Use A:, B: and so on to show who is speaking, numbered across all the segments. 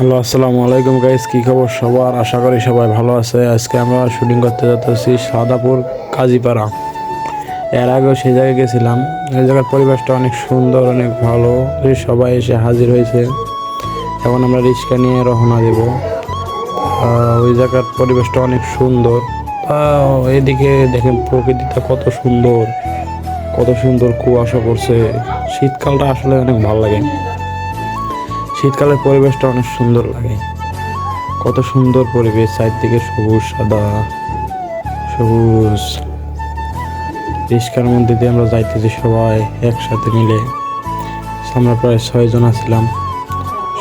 A: Hello, আসসালামু আলাইকুম guys. কি খবর সবার? আশা করি সবাই ভালো আছে। আজকে আমরা শুটিং করতে যাচ্ছি সাদাপুর কাজীপাড়া। এর আগেও সেই জায়গায় গেছিলাম। এই জায়গার পরিবেশটা অনেক সুন্দর, অনেক ভালো। সবাই এসে হাজির হয়েছে। এখন আমরা রিক্সা নিয়ে রওনা দেব। ওই জায়গার পরিবেশটা অনেক সুন্দর। এদিকে দেখেন প্রকৃতিটা কত সুন্দর, কত সুন্দর কুয়াশা পড়ছে। শীতকালটা আসলে অনেক ভালো লাগে। শীতকালের পরিবেশটা অনেক সুন্দর লাগে। কত সুন্দর পরিবেশ, চারদিকে সবুজ সাদা সবুজ। রিস্কার মধ্যে দিয়ে আমরা যাইতেছি সবাই একসাথে মিলে। আমরা প্রায় 6 জন ছিলাম,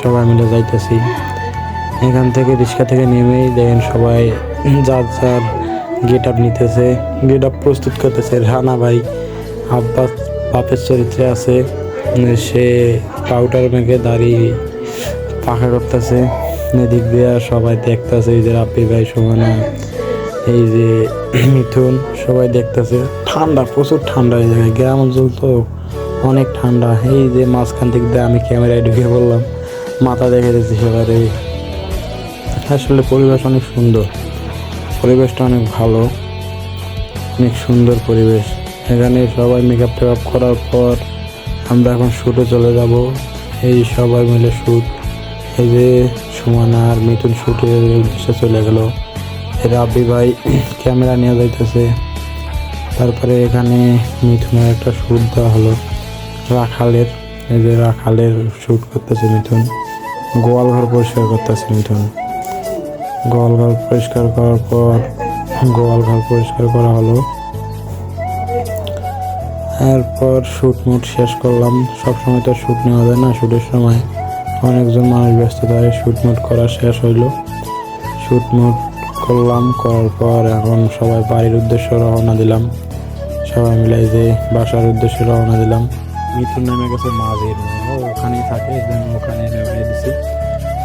A: সবাই মিলে যাইতেছি। এখান থেকে রিক্সা থেকে নেমেই দেখেন সবাই যার যার গেট আপ নিতেছে, গেট আপ প্রস্তুত করতেছে। রানা ভাই আব্বাস বাপের চরিত্রে আছে, সে পাউডার মেখে দাড়ি পাখা করতেছে। এদিক দিয়ে সবাই দেখতেছে, এই যে রাব্বি ভাই, সুমনা, এই যে মিথুন, সবাই দেখতেছে। ঠান্ডা, প্রচুর ঠান্ডা এই জায়গায়, গ্রাম অঞ্চল তো অনেক ঠান্ডা। এই যে মাঝখান দিক দিয়ে আমি ক্যামেরায় ঢুকে বললাম, মাথা দেখে দিচ্ছি সবারই। আসলে পরিবেশ অনেক সুন্দর, পরিবেশটা অনেক ভালো, অনেক সুন্দর পরিবেশ। এখানে সবাই মেকআপ টেকআপ করার পর আমরা এখন শ্যুটে চলে যাব। এই সবাই মিলে শ্যুট, এই যে সুমনা আর মিথুন শ্যুটের উদ্দেশ্যে চলে গেল। রাব্বি ভাই ক্যামেরা নিয়ে যাইতেছে। তারপরে এখানে মিথুনের একটা শ্যুট দেওয়া হলো রাখালের। এই যে রাখালের শ্যুট করতেছে মিথুন। গোয়ালঘর পরিষ্কার করতেছে মিথুন। গোয়ালঘর পরিষ্কার করার পর গোয়ালঘর পরিষ্কার করা হলো। এরপর শ্যুট মুট শেষ করলাম। সবসময় তো শ্যুট নেওয়া যায় না, শ্যুটের সময় অনেকজন মানুষ ব্যস্ত থাকে। শ্যুট মুট করা শেষ হইলো, শ্যুট মুট করলাম। করার পর এখন সবাই বাড়ির উদ্দেশ্যে রওনা দিলাম। সবাই মিলে যে বাসার উদ্দেশ্যে রওনা দিলাম। মিথুন নেমে গেছে মাঝের, ওখানেই থাকে, ওখানে নেমে দিছি।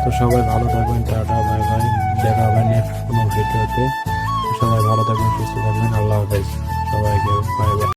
A: তো সবাই ভালো থাকবেন, টাটা বাই বাই, দেখা হবে নেক্সট কোনো ভিডিওতে। সবাই ভালো থাকবেন, সুস্থ থাকবেন, আল্লাহ হাফেজ সবাইকে, বাই বাই।